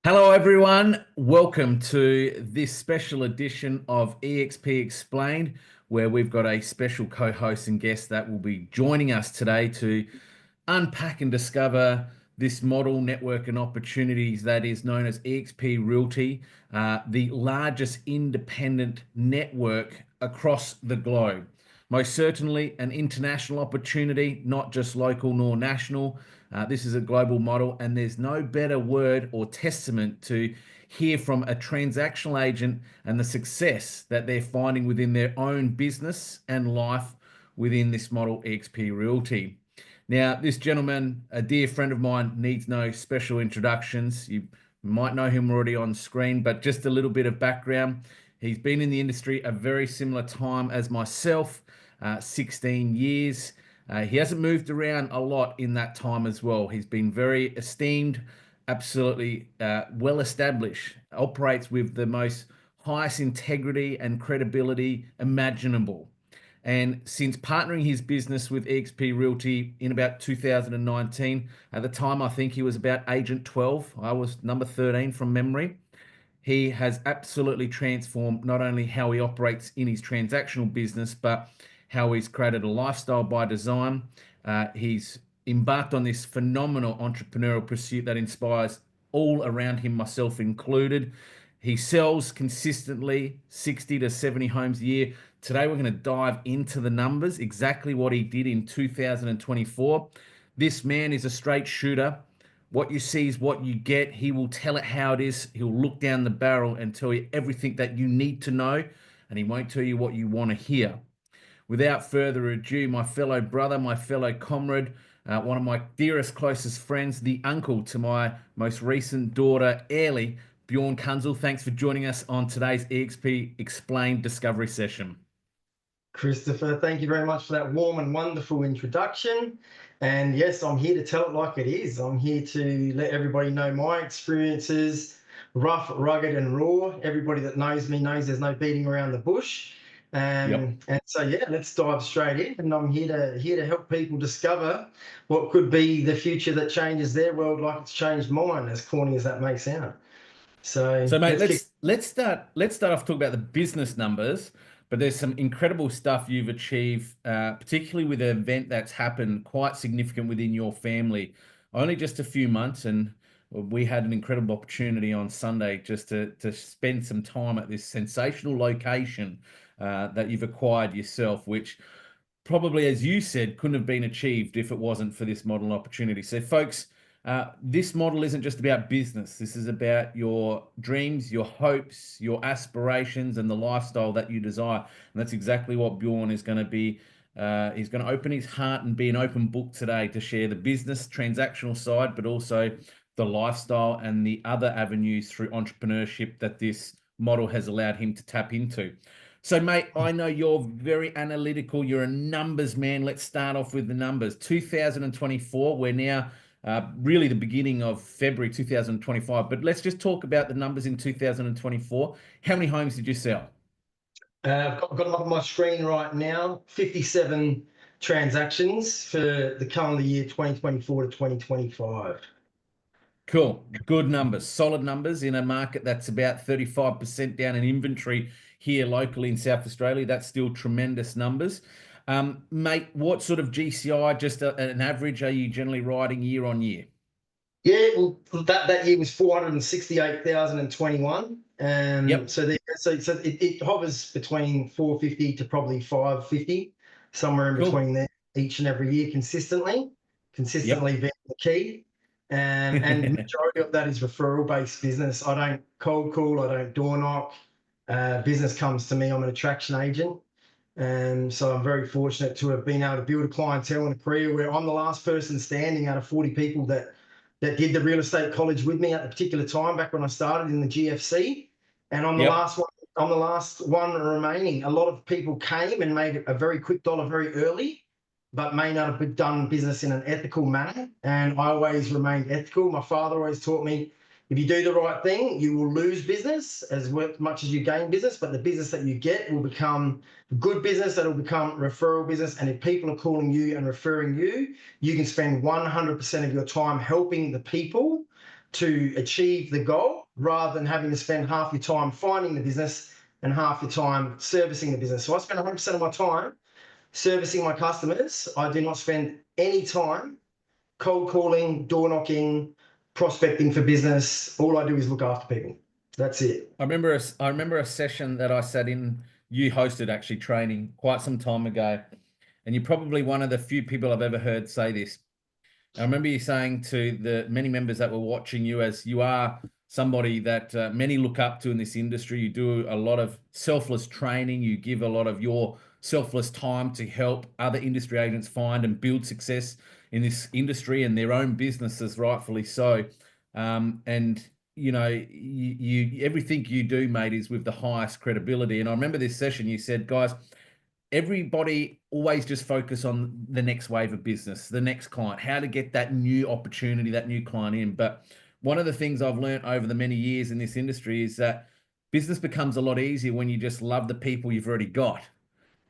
Hello, everyone. Welcome to this special edition of eXp Explained, where we've got a special co-host and guest that will be joining us today to unpack and discover this model, network, and opportunities that is known as eXp Realty, the largest independent network across the globe. Most certainly an international opportunity, not just local nor national. This is a global model, and there's no better word or testament to hear from a transactional agent and the success that they're finding within their own business and life within this model, eXp Realty. Now, this gentleman, a dear friend of mine, needs no special introductions. You might know him already on screen, but just a little bit of background. He's been in the industry a very similar time as myself, 16 years. He hasn't moved around a lot in that time as well. He's been very esteemed, absolutely well established, operates with the most highest integrity and credibility imaginable. And since partnering his business with eXp Realty in about 2019, at the time I think he was about agent 12. I was number 13 from memory. He has absolutely transformed not only how he operates in his transactional business, but how he's created a lifestyle by design. He's embarked on this phenomenal entrepreneurial pursuit that inspires all around him, myself included. He sells consistently 60 to 70 homes a year. Today, we're going to dive into the numbers, exactly what he did in 2024. This man is a straight shooter. What you see is what you get. He will tell it how it is. He'll look down the barrel and tell you everything that you need to know, and he won't tell you what you want to hear. Without further ado, my fellow brother, my fellow comrade, one of my dearest, closest friends, the uncle to my most recent daughter, Ailey, Bjorn Kunzel. Thanks for joining us on today's eXp Explained Discovery session. Christopher, thank you very much for that warm and wonderful introduction. And yes, I'm here to tell it like it is. I'm here to let everybody know my experiences, rough, rugged, and raw. Everybody that knows me knows there's no beating around the bush. Yep. And so yeah, let's dive straight in. And I'm here to help people discover what could be the future that changes their world like it's changed mine, as corny as that may sound. So So, mate, let's kick. let's start off talking about the business numbers. But there's some incredible stuff you've achieved, particularly with an event that's happened quite significant within your family. Only just a few months, and we had an incredible opportunity on Sunday just to spend some time at this sensational location that you've acquired yourself, which probably, as you said, couldn't have been achieved if it wasn't for this model opportunity. So, folks, this model isn't just about business. This is about your dreams, your hopes, your aspirations, and the lifestyle that you desire. And that's exactly what Bjorn is going to be. He's going to open his heart and be an open book today to share the business transactional side, but also the lifestyle and the other avenues through entrepreneurship that this model has allowed him to tap into. So, mate, I know you're very analytical. You're a numbers man. Let's start off with the numbers. 2024, we're now really the beginning of February 2025. But let's just talk about the numbers in 2024. How many homes did you sell? I've got them up on my screen right now. 57 transactions for the calendar year 2024 to 2025. Cool. Good numbers, solid numbers in a market that's about 35% down in inventory here locally in South Australia. That's still tremendous numbers. Mate, what sort of GCI, just an average, are you generally riding year on year? Yeah, well, that year was 468,021. Yep. So it hovers between 450 to probably 550, somewhere in Cool. between there each and every year consistently. Yep. Consistently being the key. And the majority of that is referral-based business. I don't cold call, I don't door knock. Business comes to me. I'm an attraction agent. And so I'm very fortunate to have been able to build a clientele and a career where I'm the last person standing out of 40 people that did the real estate college with me at the particular time back when I started in the GFC. And I'm the Yep. last one. I'm the last one remaining. A lot of people came and made a very quick dollar very early, but may not have done business in an ethical manner. And I always remained ethical. My father always taught me, if you do the right thing, you will lose business as much as you gain business, but the business that you get will become good business, that'll become referral business. And if people are calling you and referring you, you can spend 100% of your time helping the people to achieve the goal rather than having to spend half your time finding the business and half your time servicing the business. So I spend 100% of my time servicing my customers. I do not spend any time cold calling, door knocking, prospecting for business. All I do is look after people. That's it. I remember a session that I sat in, you hosted actually training quite some time ago, and you're probably one of the few people I've ever heard say this. I remember you saying to the many members that were watching you, as you are somebody that many look up to in this industry, you do a lot of selfless training, you give a lot of your selfless time to help other industry agents find and build success in this industry and their own businesses, rightfully so. And you know, you everything you do, mate, is with the highest credibility. And I remember this session, you said, guys, everybody always just focus on the next wave of business, the next client, how to get that new opportunity, that new client in. But one of the things I've learned over the many years in this industry is that business becomes a lot easier when you just love the people you've already got.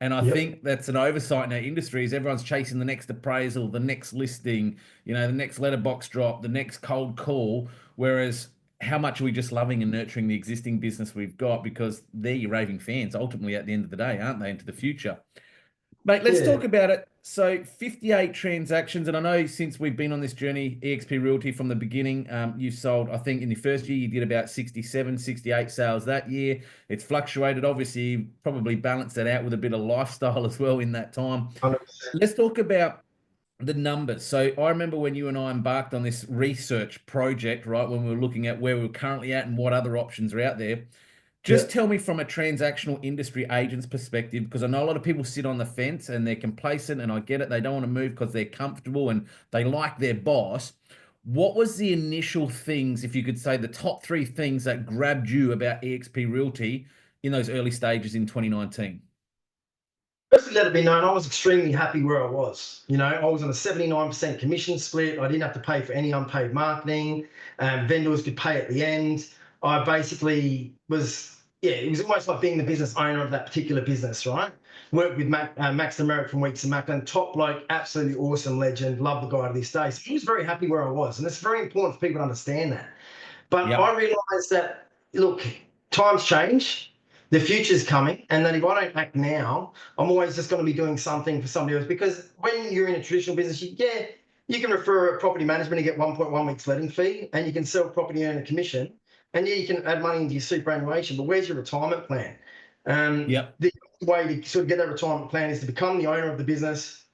And I Yep. think that's an oversight in our industry is everyone's chasing the next appraisal, the next listing, you know, the next letterbox drop, the next cold call. Whereas how much are we just loving and nurturing the existing business we've got because they're your raving fans ultimately at the end of the day, aren't they, into the future? Mate, let's Yeah. talk about it. So 58 transactions, and I know since we've been on this journey, eXp Realty from the beginning, you've sold, I think in the first year you did about 67, 68 sales that year. It's fluctuated. Obviously, you probably balanced that out with a bit of lifestyle as well in that time. 100%. Let's talk about the numbers. So I remember when you and I embarked on this research project, right, when we were looking at where we were currently at and what other options are out there. Just Yep. tell me from a transactional industry agent's perspective, because I know a lot of people sit on the fence and they're complacent, and I get it. They don't want to move because they're comfortable and they like their boss. What was the initial things, if you could say the top three things that grabbed you about eXp Realty in those early stages in 2019? Firstly, let it be known, I was extremely happy where I was. You know, I was on a 79% commission split. I didn't have to pay for any unpaid marketing. Vendors could pay at the end. I basically was, yeah, it was almost like being the business owner of that particular business, right? Worked with Max the Merrick from Weeks and Macklin, top bloke, absolutely awesome legend, love the guy to this day. So he was very happy where I was. And it's very important for people to understand that. But I Yep. realised that, look, times change, the future's coming, and that if I don't act now, I'm always just going to be doing something for somebody else. Because when you're in a traditional business, yeah, you can refer a property management and get 1.1 weeks letting fee, and you can sell property and earn a commission, and yeah, you can add money into your superannuation. But where's your retirement plan? Yep. The way to sort of get that retirement plan is to become the owner of the business,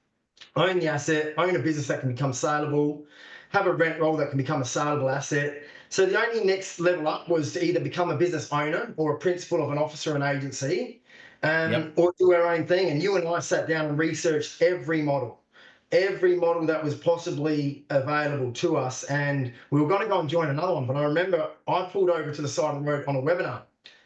own the asset, own a business that can become saleable, have a rent roll that can become a saleable asset. So the only next level up was to either become a business owner or a principal of an office or an agency, Yep. or do our own thing. And you and I sat down and researched every model that was possibly available to us. And we were going to go and join another one. But I remember I pulled over to the side of the road on a webinar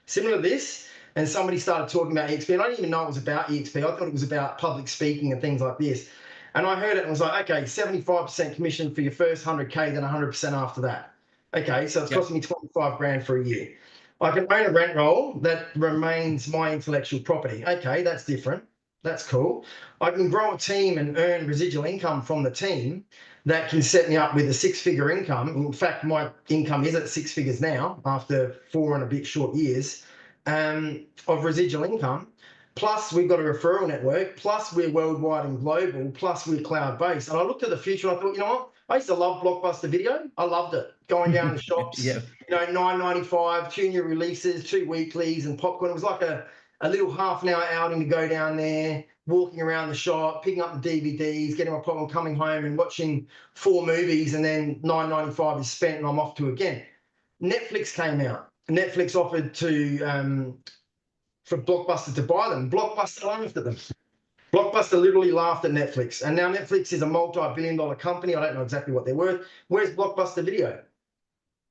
similar to this, and somebody started talking about eXp. And I didn't even know it was about eXp. I thought it was about public speaking and things like this. And I heard it and was like, okay, 75% commission for your first 100K, then 100% after that. Okay, so it's Yep. costing me 25 grand for a year. I can own a rent roll that remains my intellectual property. Okay, that's different. That's cool. I can grow a team and earn residual income from the team that can set me up with a six-figure income. In fact, my income is at six figures now after 4 and a bit short years of residual income. Plus, we've got a referral network. Plus, we're worldwide and global. Plus, we're cloud-based. And I looked at the future and I thought, you know what? I used to love Blockbuster Video. I loved it. Going down the shops, Yep. you know, $9.95, 2 new releases, 2 weeklies, and popcorn. It was like a little half an hour outing to go down there, walking around the shop, picking up the DVDs, getting my popcorn, coming home and watching 4 movies, and then $9.95 is spent and I'm off to again. Netflix came out. Netflix offered to for Blockbuster to buy them. Blockbuster laughed at them. Blockbuster literally laughed at Netflix. And now Netflix is a multi-billion-dollar company. I don't know exactly what they're worth. Where's Blockbuster Video?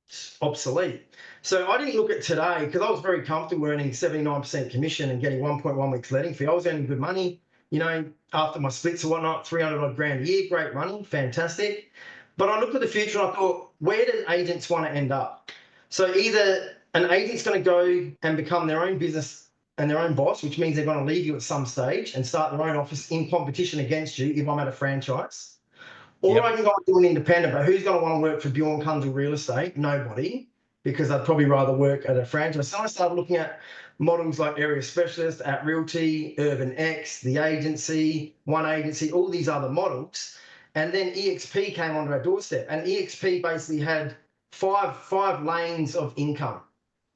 It's obsolete. So I didn't look at today because I was very comfortable earning 79% commission and getting 1.1 weeks letting fee. I was earning good money, you know, after my splits and whatnot, 300 odd grand a year, great money, fantastic. But I looked at the future and I thought, where do agents want to end up? So either an agent's going to go and become their own business and their own boss, which means they're going to leave you at some stage and start their own office in competition against you if I'm at a franchise. Or I Yep. can go and do an independent, but who's going to want to work for Bjorn Kunzel Real Estate? Nobody, because I'd probably rather work at a franchise. So I started looking at models like Area Specialist, at Realty, Urban X, the agency, One Agency, all these other models. And then eXp came onto our doorstep, and eXp basically had five lanes of income,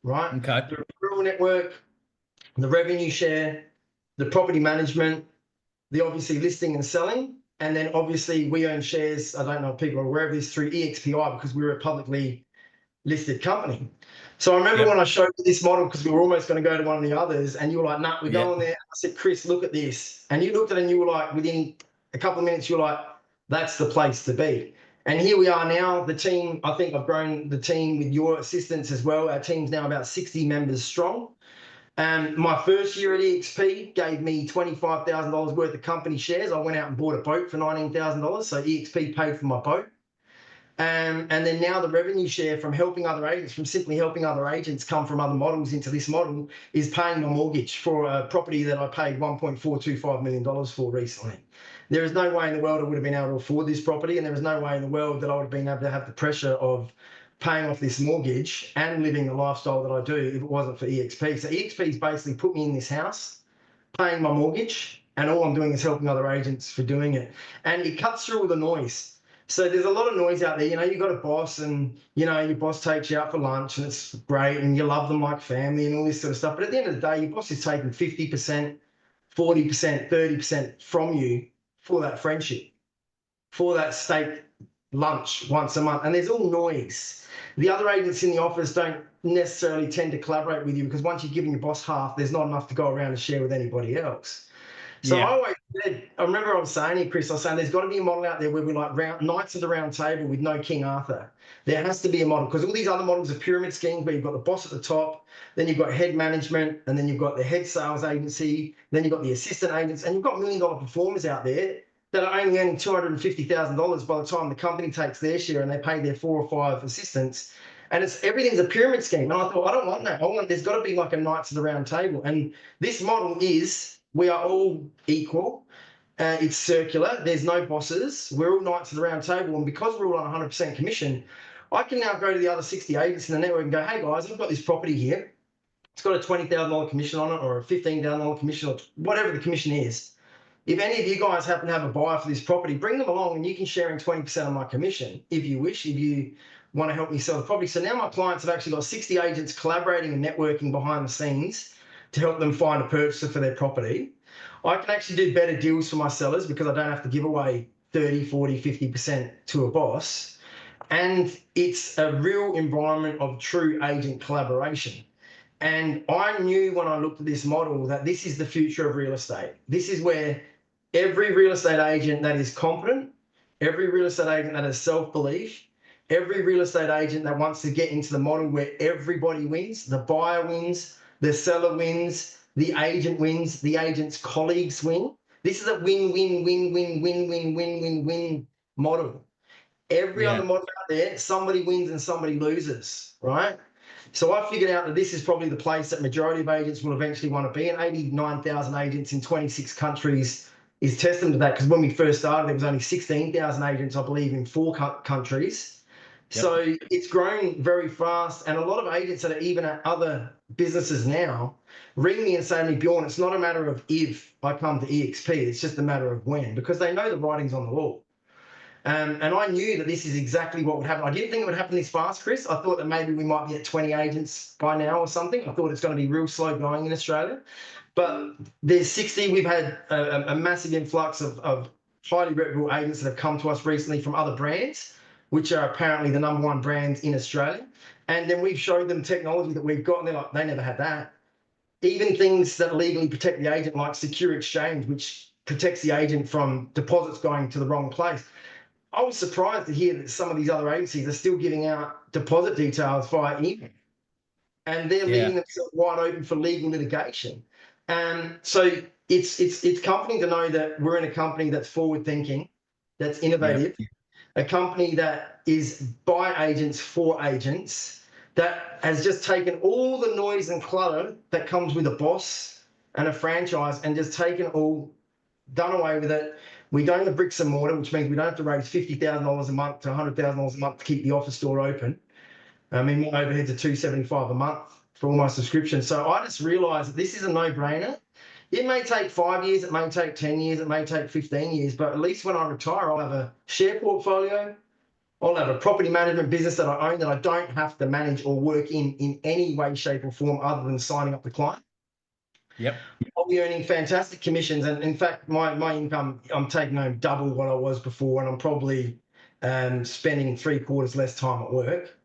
right? Okay. The referral network, the revenue share, the property management, the obviously listing and selling, and then obviously we own shares. I don't know if people are aware of this through EXPI because we're a publicly listed company. So I remember when Yep. I showed you this model because we were almost going to go to one of the others, and you were like, "Nah, we're Yep. going there." I said, "Chris, look at this," and you looked at it and you were like, within a couple of minutes, you're like, "That's the place to be." And here we are now. The team, I think I've grown the team with your assistance as well. Our team's now about 60 members strong. My first year at eXp gave me $25,000 worth of company shares. I went out and bought a boat for $19,000. So eXp paid for my boat. And then now the revenue share from helping other agents, from simply helping other agents come from other models into this model, is paying my mortgage for a property that I paid $1.425 million for recently. There is no way in the world I would have been able to afford this property, and there is no way in the world that I would have been able to have the pressure of paying off this mortgage and living the lifestyle that I do if it wasn't for eXp. So eXp's basically put me in this house, paying my mortgage, and all I'm doing is helping other agents for doing it. And it cuts through all the noise. So there's a lot of noise out there. You've got a boss, and your boss takes you out for lunch, and it's great, and you love them like family and all this sort of stuff. But at the end of the day, your boss is taking 50%, 40%, 30% from you for that friendship, for that steak lunch once a month. And there's all noise. The other agents in the office don't necessarily tend to collaborate with you because once you've given your boss half, there's not enough to go around and share with anybody else. So I Yeah. always said, I remember I was saying here, Chris, I was saying there's got to be a model out there where we're like Knights of the Round Table with no King Arthur. There has to be a model because all these other models are pyramid schemes where you've got the boss at the top, then you've got head management, and then you've got the head sales agency, then you've got the assistant agents, and you've got $1 million performers out there that are only earning $250,000 by the time the company takes their share and they pay their 4 or 5 assistants. And everything's a pyramid scheme. And I thought, I don't want that. There's got to be like a Knights of the Round Table. And this model is we are all equal. It's circular. There's no bosses. We're all Knights of the Round Table. And because we're all on 100% commission, I can now go to the other 60 agents in the network and go, "Hey guys, I've got this property here. It's got a $20,000 commission on it or a $15,000 commission or whatever the commission is. If any of you guys happen to have a buyer for this property, bring them along and you can share in 20% of my commission if you wish, if you want to help me sell the property." So now my clients have actually got 60 agents collaborating and networking behind the scenes to help them find a purchaser for their property. I can actually do better deals for my sellers because I don't have to give away 30, 40, 50% to a boss. And it's a real environment of true agent collaboration. And I knew when I looked at this model that this is the future of real estate. This is where every real estate agent that is competent, every real estate agent that has self-belief, every real estate agent that wants to get into the model where everybody wins, the buyer wins, the seller wins, the agent wins, the agent's colleagues win. This is a win, win, win, win, win, win, win, win, win model. Every other Yeah. model out there, somebody wins and somebody loses, right? So I figured out that this is probably the place that majority of agents will eventually want to be. And 89,000 agents in 26 countries is testament to that. Because when we first started, there was only 16,000 agents, I believe, in 4 countries. Yep. So it's grown very fast. And a lot of agents that are even at other businesses now ring me and say to me, "Bjorn, it's not a matter of if I come to eXp, it's just a matter of when," because they know the writing's on the wall. And I knew that this is exactly what would happen. I didn't think it would happen this fast, Chris. I thought that maybe we might be at 20 agents by now or something. I thought it's going to be real slow going in Australia. But there's 60. We've had a massive influx of highly reputable agents that have come to us recently from other brands, which are apparently the #1 brands in Australia. And then we've showed them technology that we've got, and they're like, they never had that. Even things that legally protect the agent, like secure exchange, which protects the agent from deposits going to the wrong place. I was surprised to hear that some of these other agencies are still giving out deposit details via email, and they're Yeah. leaving themselves wide open for legal litigation. So it's comforting to know that we're in a company that's forward thinking, that's Yep. innovative, a company that is by agents for agents, that has just taken all the noise and clutter that comes with a boss and a franchise and just taken all, done away with it. We don't have bricks and mortar, which means we don't have to raise $50,000 a month to $100,000 a month to keep the office door open. I mean, my overheads are $275 a month for all my subscriptions. So I just realised that this is a no-brainer. It may take 5 years, it may take 10 years, it may take 15 years, but at least when I retire, I'll have a share portfolio. I'll have a property management business that I own that I don't have to manage or work in any way, shape, or form other than signing up the client. Yep. I'll be earning fantastic commissions. And in fact, my income, I'm taking home double what I was before, and I'm probably spending 3/4 less time at work.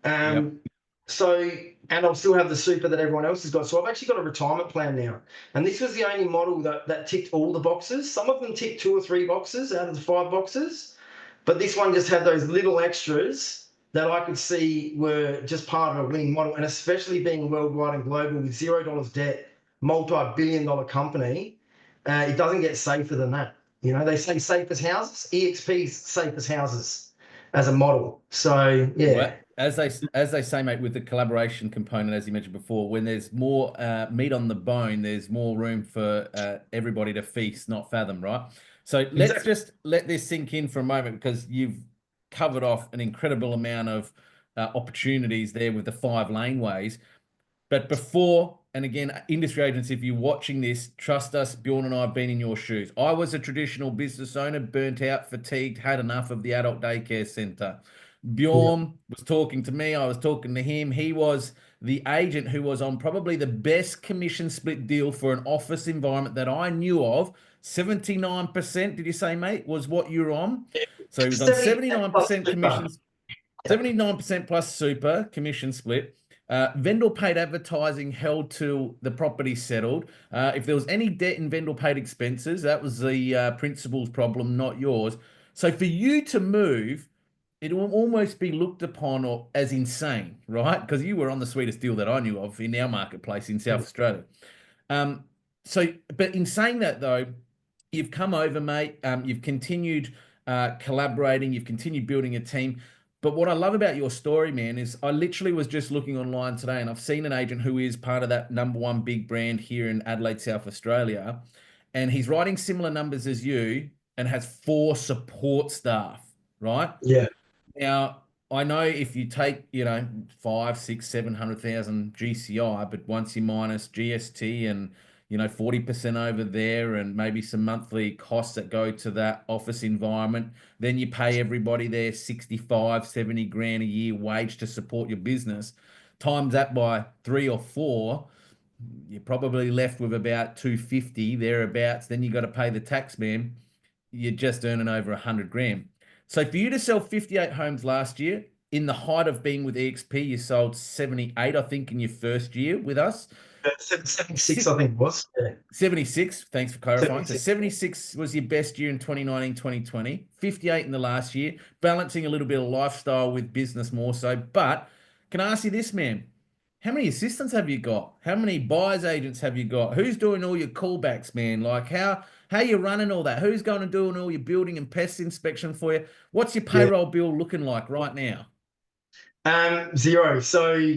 Yep. Um, so, and I'll still have the super that everyone else has got. So I've actually got a retirement plan now. And this was the only model that ticked all the boxes. Some of them ticked 2 or 3 boxes out of the 5 boxes, but this one just had those little extras that I could see were just part of a winning model. And especially being worldwide and global with $0 debt, multi-billion-dollar company, it doesn't get safer than that. You know, they say safe as houses. eXp's safe as houses as a model. So yeah. Well, as they say, mate, with the collaboration component, as you mentioned before, when there's more meat on the bone, there's more room for everybody to feast, not fathom, right? So let's Exactly. just let this sink in for a moment because you've covered off an incredible amount of opportunities there with the 5 laneways. But before, and again, industry agents, if you're watching this, trust us, Bjorn and I have been in your shoes. I was a traditional business owner, burnt out, fatigued, had enough of the adult daycare center. Yeah. Bjorn was talking to me, I was talking to him. He was the agent who was on probably the best commission split deal for an office environment that I knew of. 79%, did you say, mate, was what you're on? So he was on 70 plus 79% super. commissions, Yeah. 79% plus super commission split. Vendor paid advertising held till the property settled. If there was any debt in vendor paid expenses, that was the principal's problem, not yours. So for you to move, it will almost be looked upon or, as insane, right? Because you were on the sweetest deal that I knew of in our marketplace in South Australia. Um, but in saying that though, you've come over, mate. You've continued collaborating. You've continued building a team. But what I love about your story, man, is I literally was just looking online today and I've seen an agent who is part of that number one big brand here in Adelaide, South Australia. And he's writing similar numbers as you and has 4 support staff, right? Yeah. Now, I know if you take, five, six, 700,000 GCI, but once you minus GST and, 40% over there and maybe some monthly costs that go to that office environment, then you pay everybody there 65, 70 grand a year wage to support your business. Times that by 3 or 4, you're probably left with about 250 thereabouts. Then you got to pay the tax man. You're just earning over 100 grand. So for you to sell 58 homes last year, in the height of being with eXp, you sold 78, I think, in your first year with us. 76, I think it was. Yeah. 76, thanks for clarifying. So 76. 76 was your best year in 2019, 2020, 58 in the last year, balancing a little bit of lifestyle with business more so. But can I ask you this, man? How many assistants have you got? How many buyers agents have you got? Who's doing all your callbacks, man? Like how you running all that? Who's going to doing all your building and pest inspection for you? What's your Yeah. payroll bill looking like right now? Zero. So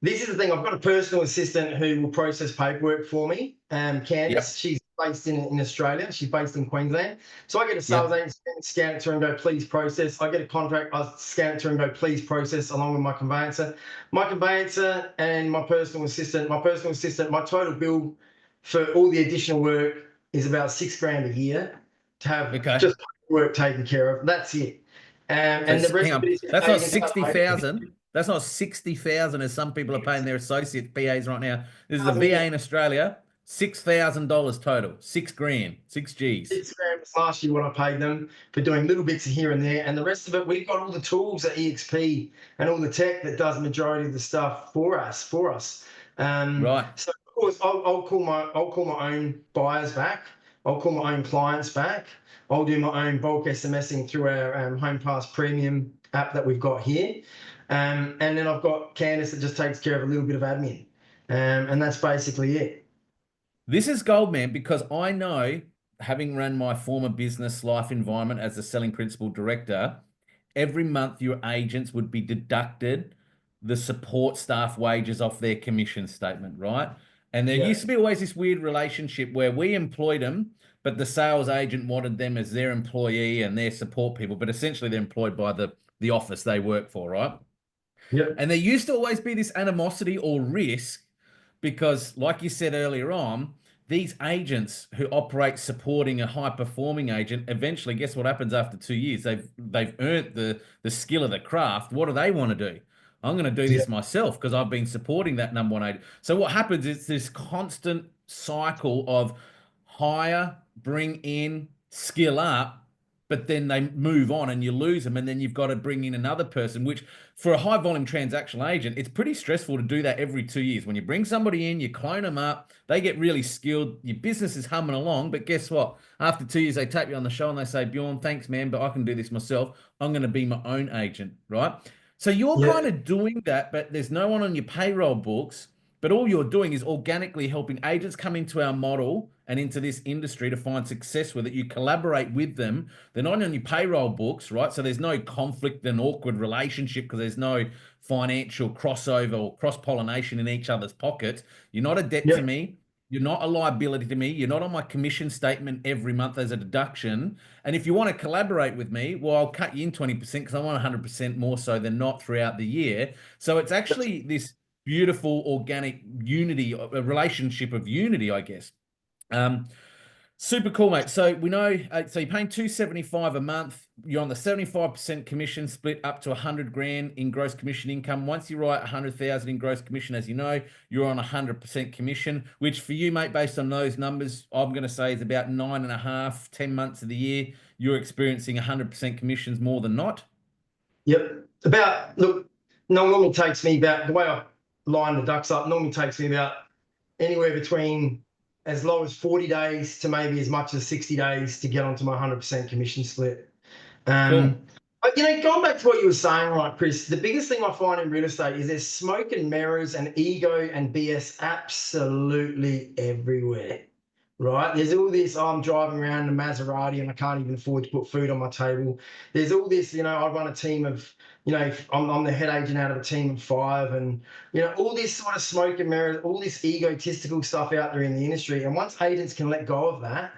this is the thing. I've got a personal assistant who will process paperwork for me. Candice, Yep. she's based in Australia. She's based in Queensland. So I get a sales Yep. agent scan it to her and go, please process. I get a contract, I scan it to her and go, please process, along with my conveyancer. My conveyancer and my personal assistant. My total bill for all the additional work is about 6 grand a year to have Okay. just work taken care of. That's it. So And the rest hang of it on, is just that's not paid in 60,000. That's not 60,000 as some people are paying their associate PAs right now. This is a yeah. VA in Australia, $6,000 total, 6 grand, 6 Gs. 6 grand was last year what I paid them for doing little bits here and there, and the rest of it we've got all the tools at eXp and all the tech that does the majority of the stuff for us. Right. So of course I'll call my own buyers back. I'll call my own clients back. I'll do my own bulk SMSing through our Home Pass Premium app that we've got here, and then I've got Candice that just takes care of a little bit of admin, and that's basically it. This is gold, man, because I know, having run my former business life environment as a selling principal director, every month your agents would be deducted the support staff wages off their commission statement, right? And there Yeah. used to be always this weird relationship where we employed them, but the sales agent wanted them as their employee and their support people, but essentially they're employed by the office they work for, right? Yep. And there used to always be this animosity or risk because, like you said earlier on, these agents who operate supporting a high performing agent, eventually, guess what happens after 2 years? They've earned the skill of the craft. What do they want to do? I'm going to do Yeah. this myself because I've been supporting that number one agent. So what happens is this constant cycle of hire, bring in, skill up, but then they move on and you lose them, and then you've got to bring in another person, which for a high volume transactional agent, it's pretty stressful to do that every 2 years. When you bring somebody in, you clone them up, they get really skilled, your business is humming along, but guess what? After 2 years, they tap you on the shoulder and they say, Bjorn, thanks, man, but I can do this myself. I'm going to be my own agent, right? So you're Yeah. kind of doing that, but there's no one on your payroll books. But all you're doing is organically helping agents come into our model and into this industry to find success with it. You collaborate with them. They're not on your payroll books, right? So there's no conflict and awkward relationship because there's no financial crossover or cross pollination in each other's pockets. You're not a debt to Yeah. me. You're not a liability to me. You're not on my commission statement every month as a deduction. And if you want to collaborate with me, well, I'll cut you in 20% because I want 100% more so than not throughout the year. So it's actually this beautiful organic unity, a relationship of unity, I guess. Um, Super cool, mate. So we know, so you're paying 275 a month. You're on the 75% commission split up to 100 grand in gross commission income. Once you write 100,000 in gross commission, as you know, you're on 100% commission, which for you, mate, based on those numbers, I'm going to say is about 9.5, 10 months of the year. You're experiencing 100% commissions more than not. Yep. About, look, normally takes me about, the way I line the ducks up, normally takes me about anywhere between as low as 40 days to maybe as much as 60 days to get onto my 100% commission split. Cool. But going back to what you were saying, right, Chris, the biggest thing I find in real estate is there's smoke and mirrors and ego and BS absolutely everywhere, right? There's all this, oh, I'm driving around in a Maserati and I can't even afford to put food on my table. There's all this, I run a team of, I'm the head agent out of a team of 5, and all this sort of smoke and mirrors, all this egotistical stuff out there in the industry. And once agents can let go of that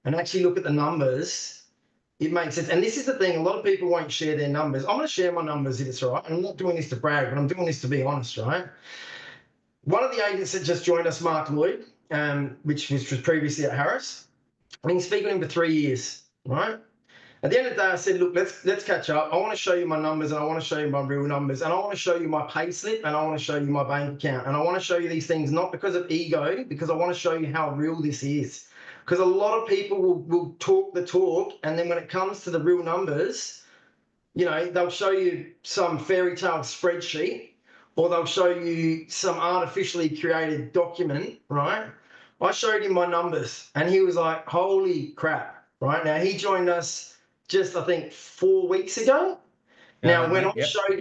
and actually look at the numbers, it makes sense. And this is the thing, a lot of people won't share their numbers. I'm going to share my numbers if it's all right. And I'm not doing this to brag, but I'm doing this to be honest, right? One of the agents that just joined us, Mark Lloyd, which was previously at Harris, I've been speaking to him for 3 years, right? At the end of the day, I said, look, let's catch up. I want to show you my numbers, and I want to show you my real numbers, and I want to show you my pay slip, and I want to show you my bank account, and I want to show you these things not because of ego, because I want to show you how real this is. Because a lot of people will talk the talk, and then when it comes to the real numbers, they'll show you some fairy tale spreadsheet, or they'll show you some artificially created document, right? I showed him my numbers, and he was like, holy crap, right? Now, he joined us just, I think, 4 weeks ago. Now, when Mate, I yep. showed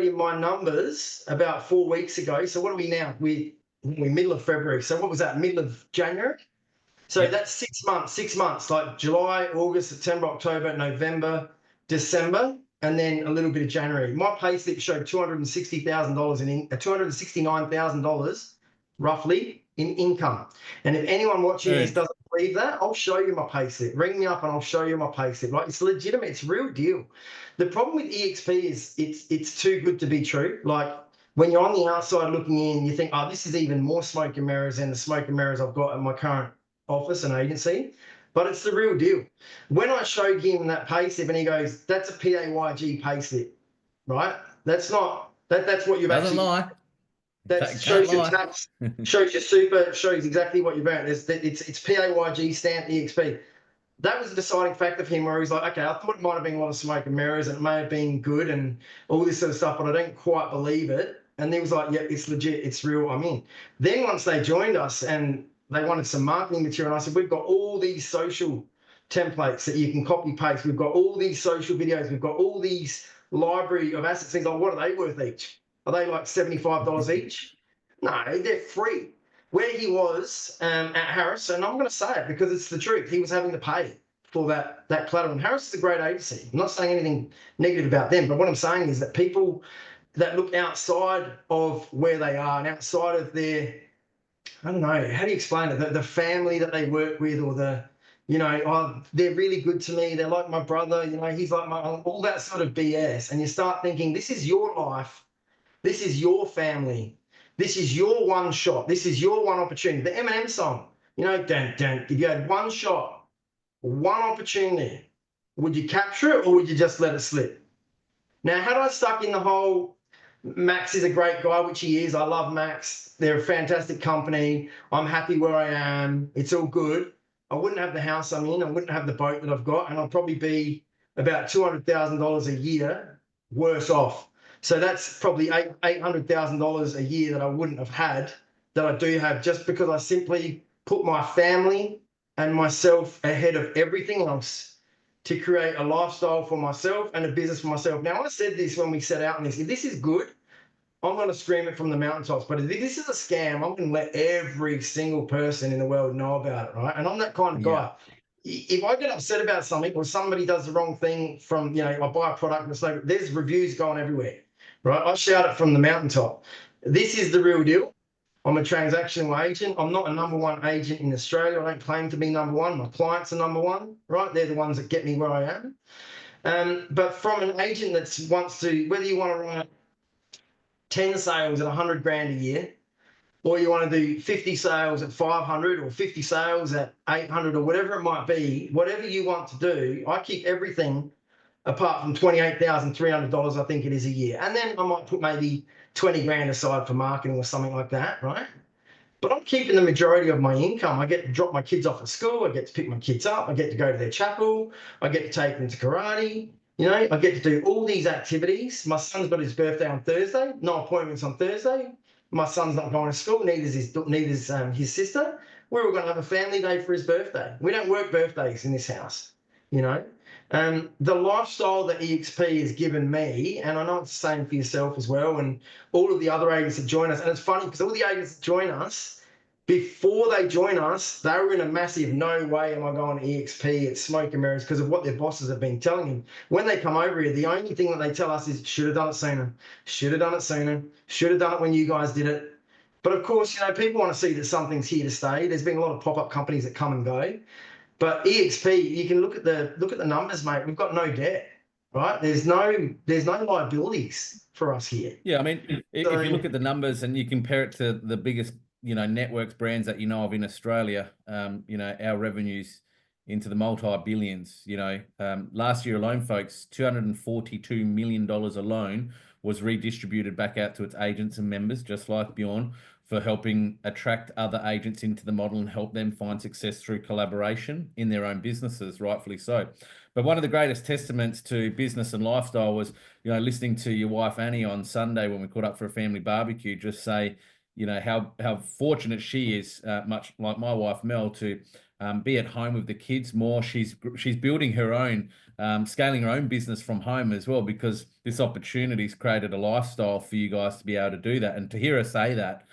him my numbers about 4 weeks ago, so what are we now? We're middle of February. So what was that? Middle of January? So Yep. that's 6 months, like July, August, September, October, November, December, and then a little bit of January. My payslip showed $260,000 $269,000 roughly in income. And if anyone watching this Earned. doesn't believe that, I'll show you my payslip. Ring me up and I'll show you my payslip. Like, it's legitimate, it's real deal. The problem with eXp is it's too good to be true. Like, when you're on the outside looking in, you think, oh, this is even more smoke and mirrors than the smoke and mirrors I've got at my current office and agency, but it's the real deal. When I showed him that payslip and he goes, that's a PAYG payslip, right? That's not, that's what you've Doesn't actually, lie. that Can't shows your lie. tax, shows your super, shows exactly what you've earned. It's PAYG stamped EXP. That was the deciding factor for him, where he's like, okay, I thought it might have been a lot of smoke and mirrors and it may have been good and all this sort of stuff, but I don't quite believe it. And he was like, yeah, it's legit, it's real, I'm in. Then once they joined us and they wanted some marketing material, and I said, we've got all these social templates that you can copy paste. We've got all these social videos. We've got all these library of assets. Things like, what are they worth each? Are they like $75 each? No, they're free. Where he was at Harris, and I'm going to say it because it's the truth, he was having to pay for that platter. And Harris is a great agency. I'm not saying anything negative about them, but what I'm saying is that people that look outside of where they are and outside of their I don't know, how do you explain it? The family that they work with, or oh, they're really good to me. They're like my brother, he's like my, all that sort of BS. And you start thinking, this is your life. This is your family. This is your one shot. This is your one opportunity. The Eminem song, dun, dun, if you had one shot, one opportunity, would you capture it or would you just let it slip? Now, had I stuck in the whole Max is a great guy, which he is. I love Max. They're a fantastic company. I'm happy where I am. It's all good. I wouldn't have the house I'm in. I wouldn't have the boat that I've got, and I'd probably be about $200,000 a year worse off. So that's probably $800,000 a year that I wouldn't have had that I do have, just because I simply put my family and myself ahead of everything else to create a lifestyle for myself and a business for myself. Now, I said this when we set out on this. If this is good, I'm going to scream it from the mountaintops. But if this is a scam, I'm going to let every single person in the world know about it, right? And I'm that kind of Yeah. guy. If I get upset about something, or somebody does the wrong thing, I buy a product and it's like, there's reviews going everywhere, right? I shout it from the mountaintop. This is the real deal. I'm a transactional agent. I'm not a number one agent in Australia. I don't claim to be number one. My clients are number one, right? They're the ones that get me where I am. But from an agent that wants to, whether you want to write 10 sales at 100 grand a year, or you want to do 50 sales at 500, or 50 sales at 800, or whatever it might be, whatever you want to do, I keep everything apart from $28,300, I think it is, a year. And then I might put maybe 20 grand aside for marketing or something like that, right? But I'm keeping the majority of my income. I get to drop my kids off at school. I get to pick my kids up. I get to go to their chapel. I get to take them to karate. I get to do all these activities. My son's got his birthday on Thursday. No appointments on Thursday. My son's not going to school. Neither's his sister. We're all going to have a family day for his birthday. We don't work birthdays in this house. You know, the lifestyle that eXp has given me, and I know it's the same for yourself as well, and all of the other agents that join us. And it's funny because all the agents that join us, before they join us, they were in a massive no way am I going to eXp, it's smoke and mirrors, because of what their bosses have been telling them. When they come over here, the only thing that they tell us is should have done it sooner, should have done it sooner, should have done it when you guys did it. But of course, people want to see that something's here to stay. There's been a lot of pop-up companies that come and go. But eXp, you can look at the numbers, mate. We've got no debt, right? There's no liabilities for us here. Yeah, I mean, if you So look at the numbers and you compare it to the biggest, networks brands that you know of in Australia, our revenues into the multi-billions, last year alone, folks, $242 million alone was redistributed back out to its agents and members, just like Bjorn, for helping attract other agents into the model and help them find success through collaboration in their own businesses, rightfully so. But one of the greatest testaments to business and lifestyle was, listening to your wife Annie on Sunday when we caught up for a family barbecue, just say, how fortunate she is, much like my wife Mel, to be at home with the kids more. She's building her own, scaling her own business from home as well, because this opportunity's created a lifestyle for you guys to be able to do that. And to hear her say that,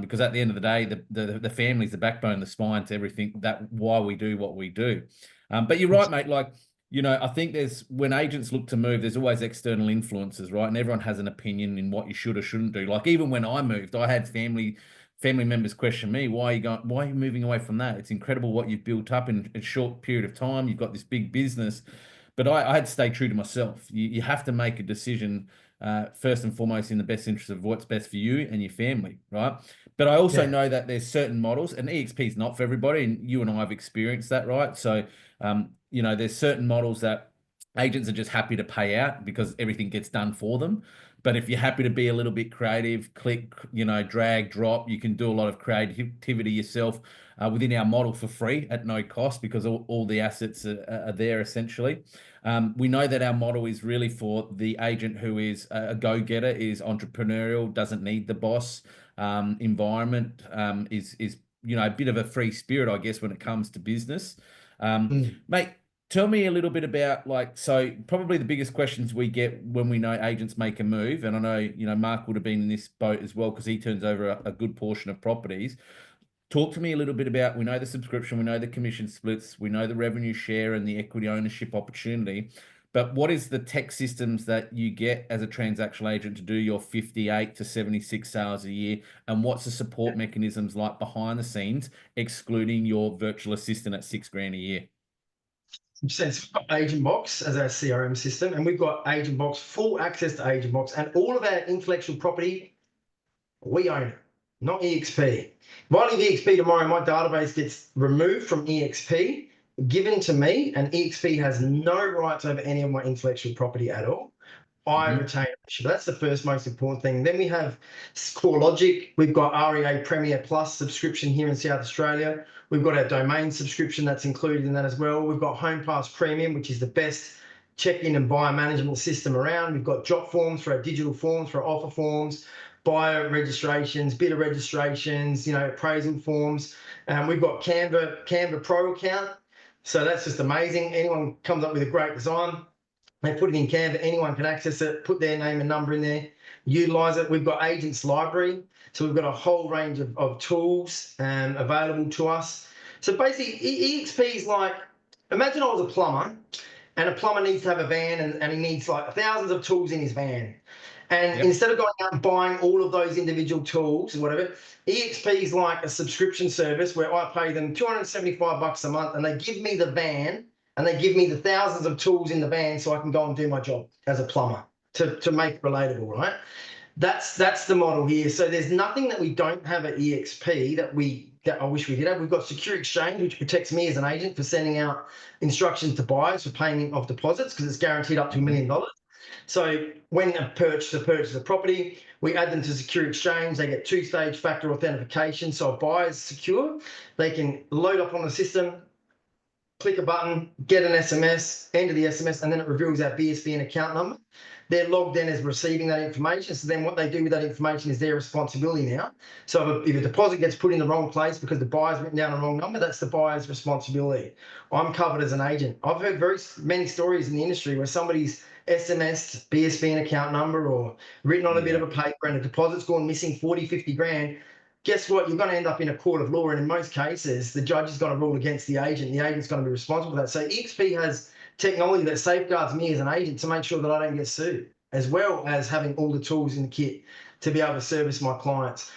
because at the end of the day, the family's the backbone, the spine to everything, that why we do what we do. But you're right, mate. Like, I think when agents look to move, there's always external influences, right? And everyone has an opinion in what you should or shouldn't do. Like, even when I moved, I had family members question me, why are you moving away from that? It's incredible what you've built up in a short period of time. You've got this big business. But I had to stay true to myself. You have to make a decision, first and foremost, in the best interest of what's best for you and your family, right? But I also yeah, know that there's certain models, and eXp is not for everybody, and you and I have experienced that, right? So, there's certain models that agents are just happy to pay out because everything gets done for them. But if you're happy to be a little bit creative, click, drag, drop, you can do a lot of creativity yourself within our model for free at no cost, because all the assets are there essentially. We know that our model is really for the agent who is a go-getter, is entrepreneurial, doesn't need the boss environment, is a bit of a free spirit, I guess, when it comes to business. mm, Mate, tell me a little bit about, so probably the biggest questions we get when we know agents make a move, and I know, Mark would have been in this boat as well because he turns over a good portion of properties. Talk to me a little bit about, we know the subscription, we know the commission splits, we know the revenue share and the equity ownership opportunity. But what is the tech systems that you get as a transactional agent to do your 58 to 76 sales a year? And what's the support mechanisms like behind the scenes, excluding your virtual assistant at 6 grand a year? Since we've got Agent Box as our CRM system, and we've got Agent Box, full access to Agent Box, and all of our intellectual property, we own it, not eXp. If I leave eXp tomorrow, my database gets removed from eXp, given to me, and eXp has no rights over any of my intellectual property at all. I Hmm. retain ownership. That's the first most important thing. Then we have CoreLogic. We've got REA Premier Plus subscription here in South Australia. We've got our domain subscription that's included in that as well. We've got Home Pass Premium, which is the best check-in and buyer management system around. We've got Jot forms for our digital forms, for our offer forms, buyer registrations, bidder registrations, appraisal forms. We've got Canva Pro account. So that's just amazing. Anyone comes up with a great design, they put it in Canva, anyone can access it, put their name and number in there, utilize it. We've got Agents Library. So we've got a whole range of tools available to us. So basically, eXp is like, imagine I was a plumber, and a plumber needs to have a van, and he needs like thousands of tools in his van. And Yep. instead of going out and buying all of those individual tools or whatever, eXp is like a subscription service where I pay them $275 a month, and they give me the van, and they give me the thousands of tools in the van so I can go and do my job as a plumber, to make it relatable, right? That's the model here. So there's nothing that we don't have at eXp that I wish we did have. We've got Secure Exchange, which protects me as an agent for sending out instructions to buyers for paying off deposits, because it's guaranteed up to $1 million. So when a purchase a property, we add them to Secure Exchange. They get two-stage factor authentication. So a buyer is secure. They can load up on the system, click a button, get an SMS, enter the SMS, and then it reveals our BSB and account number. They're logged in as receiving that information. So then what they do with that information is their responsibility now. So if a deposit gets put in the wrong place because the buyer's written down a wrong number, that's the buyer's responsibility. I'm covered as an agent. I've heard very many stories in the industry where somebody's SMS'd BSB and account number or written on a bit of a paper, and the deposit's gone missing 40, 50 grand. Guess what? You're going to end up in a court of law, and in most cases, the judge is going to rule against the agent. The agent's going to be responsible for that. So eXp has technology that safeguards me as an agent to make sure that I don't get sued, as well as having all the tools in the kit to be able to service my clients.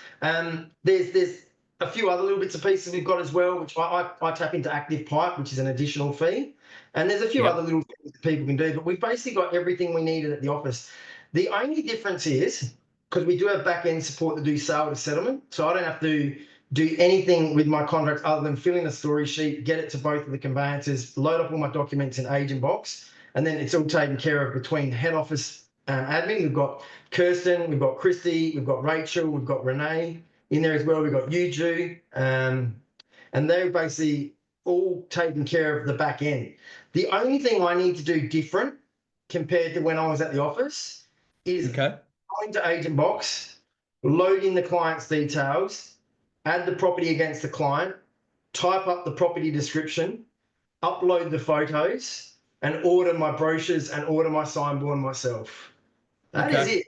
There's a few other little bits and pieces we've got as well, which I tap into Active Pipe, which is an additional fee. And there's a few other Yep. little things that people can do, but we've basically got everything we needed at the office. The only difference is, because we do have back-end support to do sale to settlement, so I don't have to do anything with my contracts other than fill in a story sheet, get it to both of the conveyancers, load up all my documents in Agent Box, and then it's all taken care of between head office admin. We've got Kirsten, we've got Christy, we've got Rachel, we've got Renee in there as well. We've got Yuju, and they're basically all taking care of the back end. The only thing I need to do different compared to when I was at the office is Okay. go into Agent Box, load in the client's details, add the property against the client, type up the property description, upload the photos, and order my brochures and order my signboard myself. That is Okay. it.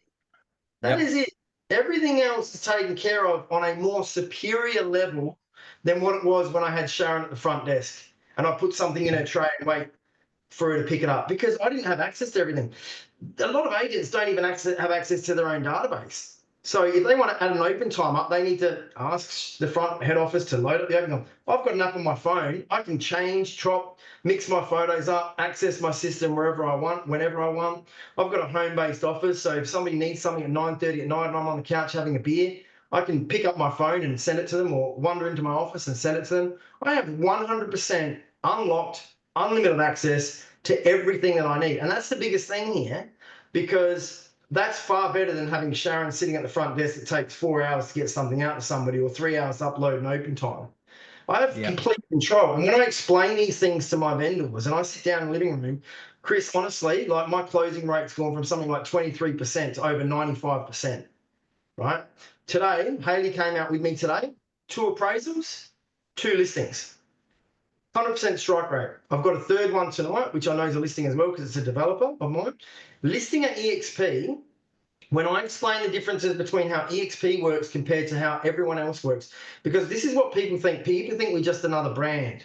That Yep. is it. Everything else is taken care of on a more superior level than what it was when I had Sharon at the front desk and I put something in her tray and wait for her to pick it up, because I didn't have access to everything. A lot of agents don't even have access to their own database. So if they want to add an open time up, they need to ask the front head office to load up the open time. I've got an app on my phone. I can change, chop, mix my photos up, access my system wherever I want, whenever I want. I've got a home-based office, so if somebody needs something at 9:30 at night and I'm on the couch having a beer, I can pick up my phone and send it to them, or wander into my office and send it to them. I have 100% unlocked, unlimited access to everything that I need. And that's the biggest thing here, because that's far better than having Sharon sitting at the front desk that takes 4 hours to get something out to somebody, or 3 hours to upload an open time. I have Yep. complete control. And when I explain these things to my vendors and I sit down in the living room, Chris, honestly, like my closing rate's gone from something like 23% to over 95%, right? Today, Haley came out with me today, 2 appraisals, 2 listings. 100% strike rate. I've got a third one tonight, which I know is a listing as well because it's a developer of mine. Listing at eXp, when I explain the differences between how eXp works compared to how everyone else works, because this is what people think. People think we're just another brand.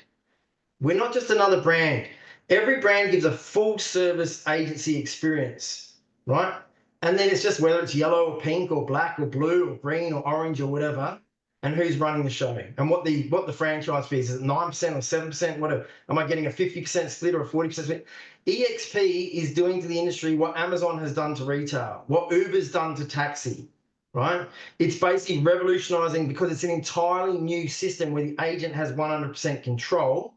We're not just another brand. Every brand gives a full service agency experience, right? And then it's just whether it's yellow or pink or black or blue or green or orange or whatever, and who's running the show and what the franchise fees is, 9% or 7%, whatever. Am I getting a 50% split or a 40% split? eXp is doing to the industry what Amazon has done to retail, what Uber's done to taxi, right? It's basically revolutionizing because it's an entirely new system where the agent has 100% control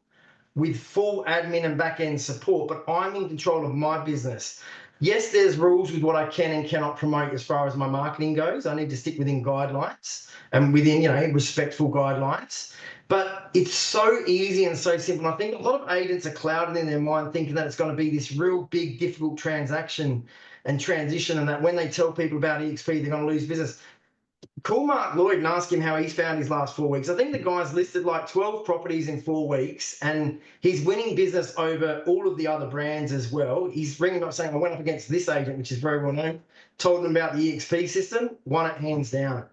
with full admin and back end support, but I'm in control of my business. Yes, there's rules with what I can and cannot promote as far as my marketing goes. I need to stick within guidelines and within, respectful guidelines. But it's so easy and so simple. And I think a lot of agents are clouded in their mind thinking that it's going to be this real big, difficult transaction and transition, and that when they tell people about eXp, they're going to lose business. Call Mark Lloyd and ask him how he's found his last 4 weeks. I think the guy's listed like 12 properties in 4 weeks, and he's winning business over all of the other brands as well. He's ringing up saying, I went up against this agent, which is very well known, told them about the eXp system, won it hands down.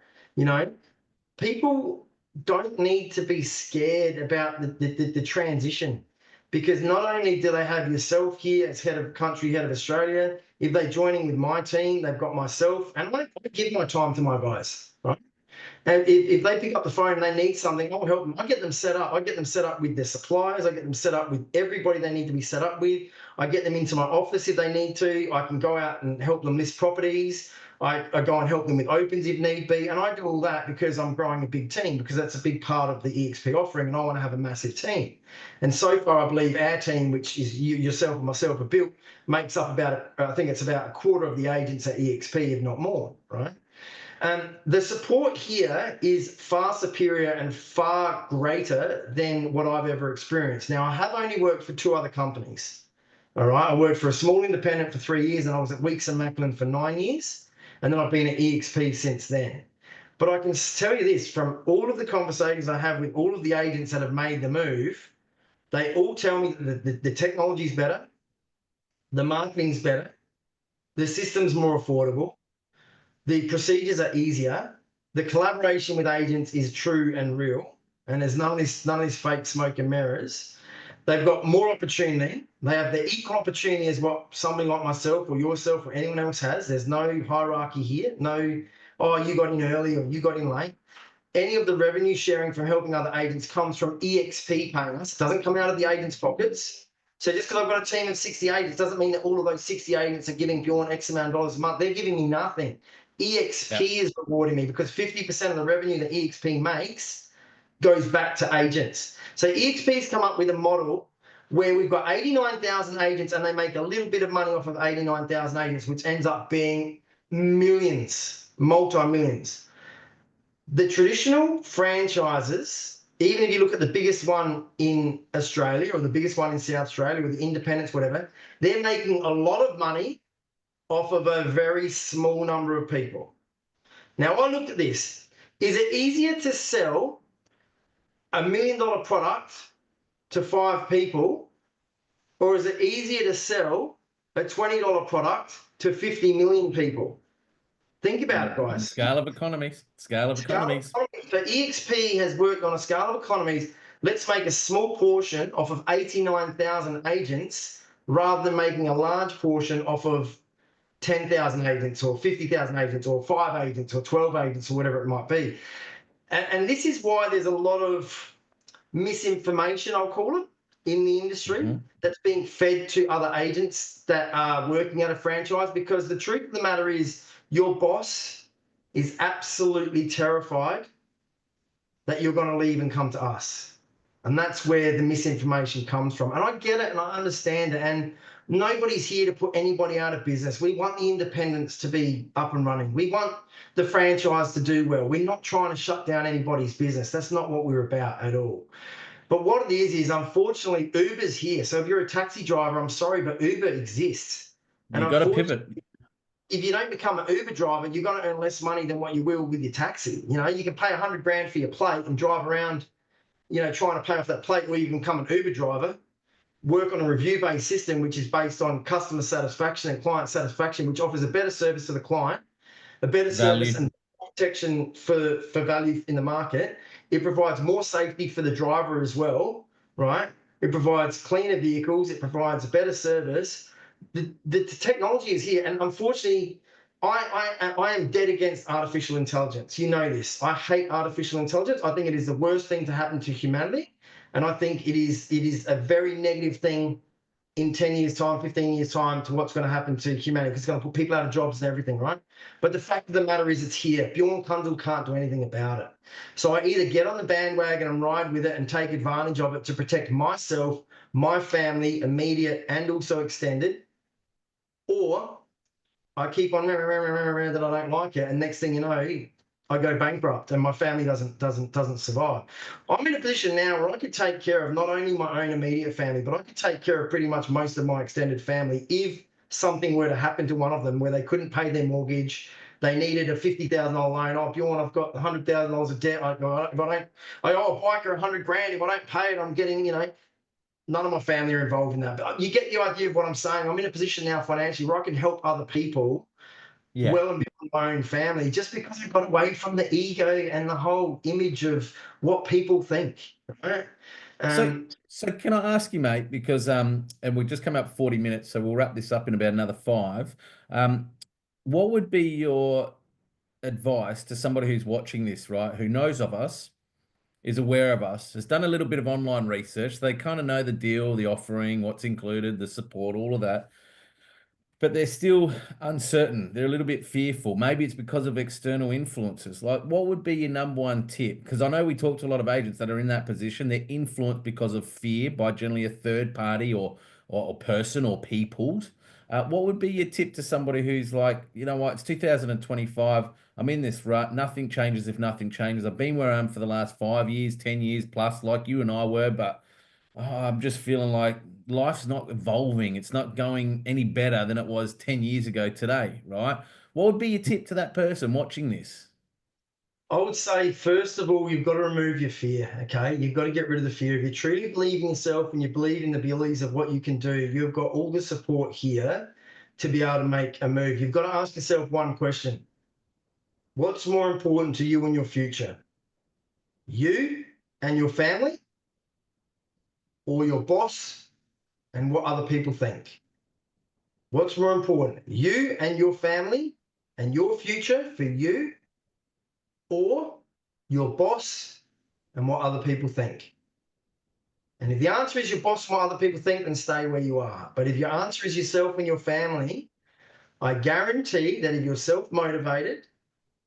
People don't need to be scared about the transition, because not only do they have yourself here as head of country, head of Australia, if they're joining with my team, they've got myself, and I give my time to my guys, right? And if they pick up the phone and they need something, I'll help them. I get them set up. I get them set up with their suppliers. I get them set up with everybody they need to be set up with. I get them into my office if they need to. I can go out and help them list properties. I go and help them with opens if need be. And I do all that because I'm growing a big team, because that's a big part of the eXp offering, and I want to have a massive team. And so far, I believe our team, which is you, yourself, and myself, have built, makes up about, I think it's about a quarter of the agents at eXp, if not more, right? The support here is far superior and far greater than what I've ever experienced. Now, I have only worked for 2 other companies. All right. I worked for a small independent for 3 years, and I was at Weeks and Macklin for 9 years. And then I've been at eXp since then. But I can tell you this, from all of the conversations I have with all of the agents that have made the move, they all tell me that the technology is better, the marketing's better, the system's more affordable, the procedures are easier, the collaboration with agents is true and real, and there's none of this fake smoke and mirrors. They've got more opportunity. They have the equal opportunity as what somebody like myself or yourself or anyone else has. There's no hierarchy here. No, oh, you got in early or you got in late. Any of the revenue sharing from helping other agents comes from eXp paying us. It doesn't come out of the agents' pockets. So just because I've got a team of 60 agents doesn't mean that all of those 60 agents are giving Bjorn X amount of dollars a month. They're giving me nothing. eXp is rewarding me, because 50% of the revenue that eXp makes goes back to agents. So eXp's come up with a model where we've got 89,000 agents, and they make a little bit of money off of 89,000 agents, which ends up being millions, multi-millions. The traditional franchises, even if you look at the biggest one in Australia or the biggest one in South Australia with the independents, whatever, they're making a lot of money off of a very small number of people. Now, I looked at this. Is it easier to sell $1 million product to 5 people, or is it easier to sell a $20 product to 50 million people? Think about it, guys. Scale of economies. Scale of economies. So eXp has worked on a scale of economies. Let's make a small portion off of 89,000 agents rather than making a large portion off of 10,000 agents or 50,000 agents or 5 agents or 12 agents or whatever it might be. And this is why there's a lot of misinformation, I'll call it, in the industry that's being fed to other agents that are working at a franchise, because the truth of the matter is your boss is absolutely terrified that you're going to leave and come to us. And that's where the misinformation comes from. And I get it and I understand it. And nobody's here to put anybody out of business. We want the independents to be up and running. We want the franchise to do well. We're not trying to shut down anybody's business. That's not what we're about at all. But what it is unfortunately Uber's here. So if you're a taxi driver, I'm sorry, but Uber exists. And you've got to pivot. If you don't become an Uber driver, you're going to earn less money than what you will with your taxi. You can pay 100 grand for your plate and drive around, trying to pay off that plate, where you can become an Uber driver, work on a review-based system, which is based on customer satisfaction and client satisfaction, which offers a better service to the client, a better service and protection for value in the market. It provides more safety for the driver as well, right? It provides cleaner vehicles. It provides a better service. The technology is here, and unfortunately, I am dead against artificial intelligence. You know this. I hate artificial intelligence. I think it is the worst thing to happen to humanity, and I think it is a very negative thing in 10 years' time, 15 years' time, to what's going to happen to humanity, because it's going to put people out of jobs and everything, right? But the fact of the matter is, it's here. Bjorn Kundal can't do anything about it. So I either get on the bandwagon and ride with it and take advantage of it to protect myself, my family, immediate and also extended, or I keep on that I don't like it, and next thing you know, I go bankrupt and my family doesn't survive. I'm in a position now where I could take care of not only my own immediate family, but I could take care of pretty much most of my extended family if something were to happen to one of them where they couldn't pay their mortgage. They needed a $50,000 loan. Oh, Bjorn, I've got $100,000 of debt. I owe a biker 100 grand. If I don't pay it, I'm getting, none of my family are involved in that. But you get the idea of what I'm saying. I'm in a position now financially where I can help other people Yeah. well and beyond my own family, just because I got away from the ego and the whole image of what people think. Right? So, Um, so can I ask you, mate, because and we've just come up 40 minutes, so we'll wrap this up in about another five. Um, what would be your advice to somebody who's watching this, right, who knows of us, is aware of us, has done a little bit of online research, they kind of know the deal, the offering, what's included, the support, all of that, but they're still uncertain. They're a little bit fearful. Maybe it's because of external influences. Like, what would be your number one tip? Because I know we talk to a lot of agents that are in that position. They're influenced because of fear by generally a third party or person or peoples. What would be your tip to somebody who's like, you know what, it's 2025. I'm in this rut. Nothing changes if nothing changes. I've been where I am for the last 5 years, 10 years plus, like you and I were, but I'm just feeling like life's not evolving. It's not going any better than it was 10 years ago today, right? What would be your tip to that person watching this? I would say, first of all, you've got to remove your fear. Okay, you've got to get rid of the fear. If you truly believe in yourself and you believe in the abilities of what you can do, you've got all the support here to be able to make a move. You've got to ask yourself one question: what's more important to you and your future? You and your family, or your boss and what other people think? What's more important, you and your family and your future for you, or your boss and what other people think? And if the answer is your boss and what other people think, then stay where you are. But if your answer is yourself and your family, I guarantee that if you're self-motivated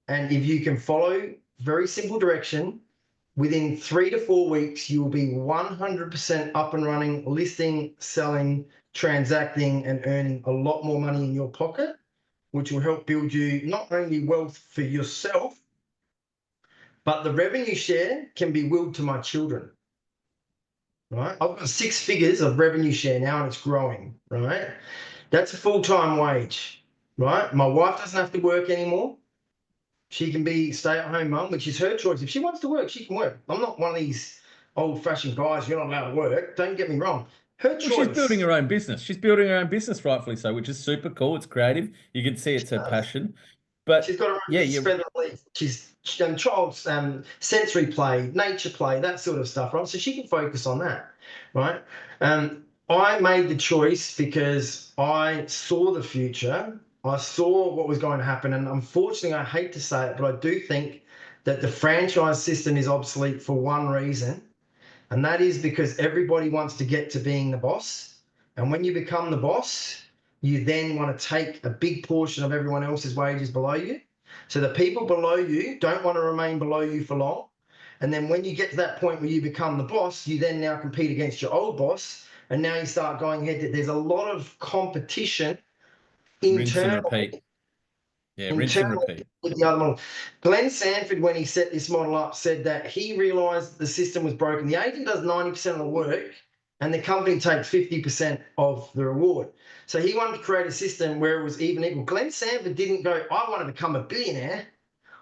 and if you can follow very simple direction, within 3 to 4 weeks, you will be 100% up and running, listing, selling, transacting, and earning a lot more money in your pocket, which will help build you not only wealth for yourself, but the revenue share can be willed to my children. Right? I've got 6 figures of revenue share now, and it's growing. Right? That's a full-time wage. Right? My wife doesn't have to work anymore. She can be stay-at-home mum, which is her choice. If she wants to work, she can work. I'm not one of these old-fashioned guys, you're not allowed to work. Don't get me wrong. Her Well, she's building choice. her own business. She's building her own business, rightfully so, which is super cool. It's creative. You can see it's her passion. She's But got her own yeah, business you spend on leave. She's done child's sensory play, nature play, that sort of stuff, right? So she can focus on that, right? I made the choice because I saw the future. I saw what was going to happen. And unfortunately, I hate to say it, but I do think that the franchise system is obsolete for one reason. And that is because everybody wants to get to being the boss. And when you become the boss, you then want to take a big portion of everyone else's wages below you. So the people below you don't want to remain below you for long. And then when you get to that point where you become the boss, you then now compete against your old boss. And now you start going ahead. There's a lot of competition rinse and internally repeat. Yeah, rinse and internal repeat. with the other model. Glenn Sanford, when he set this model up, said that he realized the system was broken. The agent does 90% of the work and the company takes 50% of the reward. So he wanted to create a system where it was even equal. Glenn Sanford didn't go, I want to become a billionaire.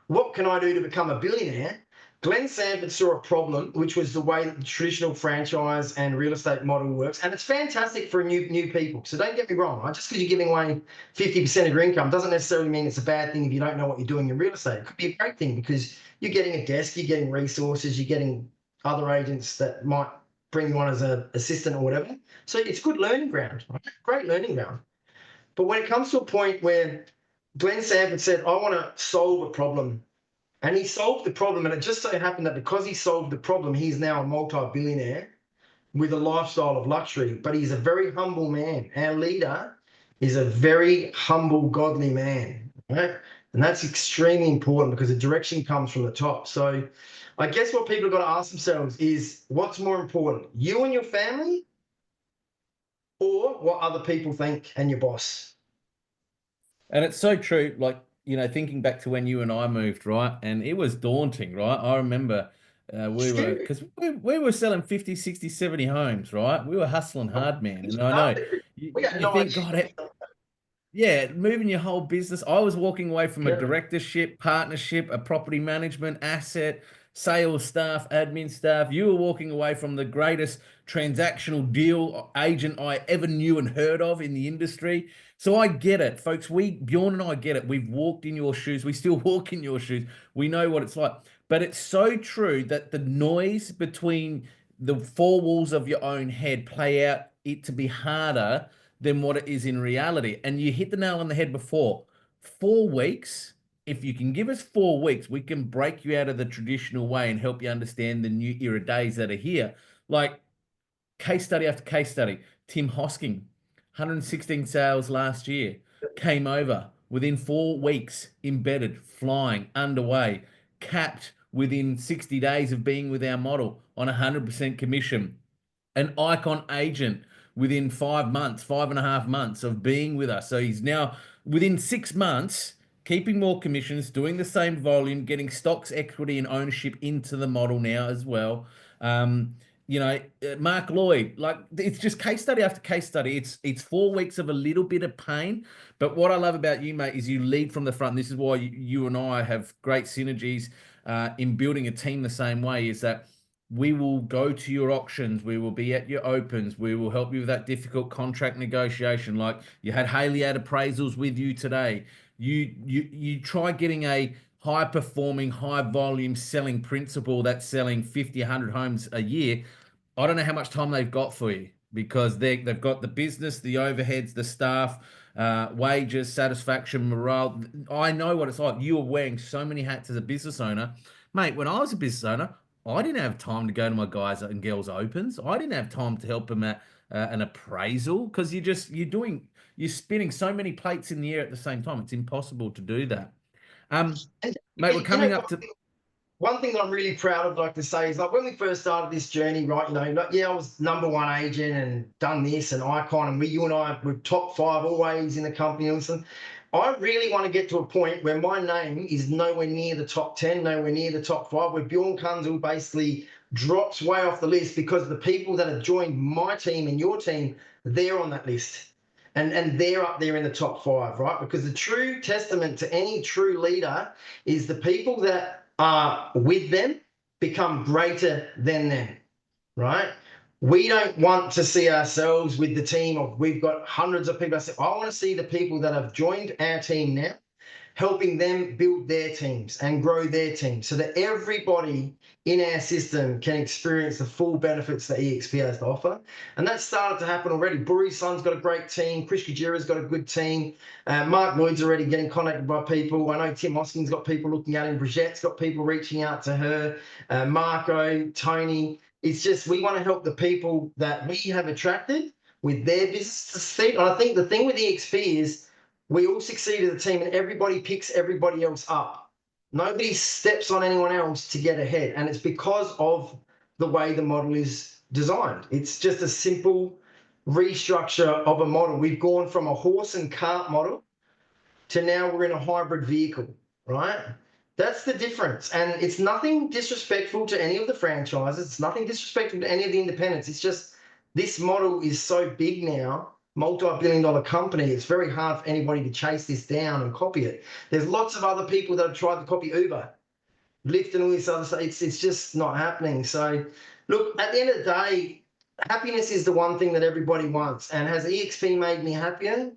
What can I do to become a billionaire? Glenn Sanford saw a problem, which was the way that the traditional franchise and real estate model works. And it's fantastic for new people. So don't get me wrong. Right? Just because you're giving away 50% of your income doesn't necessarily mean it's a bad thing if you don't know what you're doing in real estate. It could be a great thing because you're getting a desk, you're getting resources, you're getting other agents that might bring you on as an assistant or whatever. So it's good learning ground, right? Great learning ground. But when it comes to a point where Glenn Sanford said, I want to solve a problem, and he solved the problem, and it just so happened that because he solved the problem, he's now a multi-billionaire with a lifestyle of luxury, but he's a very humble man. Our leader is a very humble, godly man, right? And that's extremely important because the direction comes from the top. So I guess what people have got to ask themselves is what's more important, you and your family, or what other people think and your boss? And it's so true. Like, thinking back to when you and I moved, right? And it was daunting, right? I remember we were, Scary. because we were selling 50, 60, 70 homes, right? We were hustling hard, man. And I know We got you no think, idea. God, yeah, moving your whole business. I was walking away from a Yeah. directorship, partnership, a property management, asset, sales staff, admin staff. You were walking away from the greatest transactional deal agent I ever knew and heard of in the industry. So I get it, folks. Bjorn and I get it. We've walked in your shoes. We still walk in your shoes. We know what it's like. But it's so true that the noise between the four walls of your own head play out it to be harder than what it is in reality. And you hit the nail on the head before. 4 weeks, if you can give us 4 weeks, we can break you out of the traditional way and help you understand the new era days that are here. Like case study after case study. Tim Hosking, 116 sales last year, came over within 4 weeks, embedded, flying, underway, capped within 60 days of being with our model on 100% commission, an icon agent within 5 months, 5.5 months of being with us. So he's now within 6 months, keeping more commissions, doing the same volume, getting stocks, equity, and ownership into the model now as well. Um, Mark Lloyd, like it's just case study after case study. It's 4 weeks of a little bit of pain, but what I love about you, mate, is you lead from the front. And this is why you and I have great synergies in building a team the same way. Is that we will go to your auctions. We will be at your opens. We will help you with that difficult contract negotiation. Like you had Haley at appraisals with you today. You try getting a high performing, high volume selling principal that's selling 50, 100 homes a year. I don't know how much time they've got for you because they've got the business, the overheads, the staff, wages, satisfaction, morale. I know what it's like. You are wearing so many hats as a business owner. Mate, when I was a business owner, I didn't have time to go to my guys and girls opens. I didn't have time to help them at an appraisal because you're spinning so many plates in the air at the same time. It's impossible to do that. And Mate, we're coming up to one thing that I'm really proud of, like to say, is like when we first started this journey, right? Yeah, I was number one agent and done this and icon, and you and I were top five always in the company. Listen, I really want to get to a point where my name is nowhere near the top 10, nowhere near the top five, where Bjorn Kunzel basically drops way off the list because the people that have joined my team and your team, they're on that list. And they're up there in the top five, right? Because the true testament to any true leader is the people that are with them become greater than them, right? We don't want to see ourselves with the team of we've got hundreds of people. I want to see the people that have joined our team now, helping them build their teams and grow their teams so that everybody in our system can experience the full benefits that eXp has to offer. And that's started to happen already. Buri's son's got a great team. Chris Kajira's got a good team. Mark Lloyd's already getting contacted by people. I know Tim Hosking's got people looking at him. Bridgette's got people reaching out to her. Marco, Tony. It's just we want to help the people that we have attracted with their business to succeed. And I think the thing with eXp is we all succeed as a team and everybody picks everybody else up. Nobody steps on anyone else to get ahead. And it's because of the way the model is designed. It's just a simple restructure of a model. We've gone from a horse and cart model to now we're in a hybrid vehicle, right? That's the difference. And it's nothing disrespectful to any of the franchises. It's nothing disrespectful to any of the independents. It's just this model is so big now, multi-billion-dollar company, it's very hard for anybody to chase this down and copy it. There's lots of other people that have tried to copy Uber, Lyft and all this other stuff. It's just not happening. So look, at the end of the day, happiness is the one thing that everybody wants. And has eXp made me happier?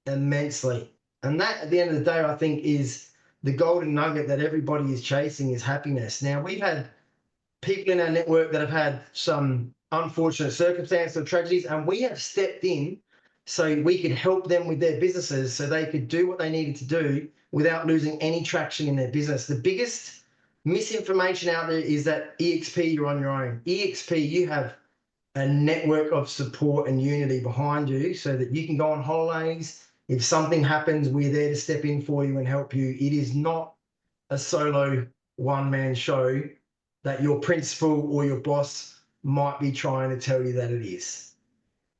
Immensely. And that, at the end of the day, I think is the golden nugget that everybody is chasing is happiness. Now, we've had people in our network that have had some unfortunate circumstances or tragedies, and we have stepped in so we could help them with their businesses so they could do what they needed to do without losing any traction in their business. The biggest misinformation out there is that eXp, you're on your own. eXp, you have a network of support and unity behind you so that you can go on holidays. If something happens, we're there to step in for you and help you. It is not a solo one-man show that your principal or your boss might be trying to tell you that it is.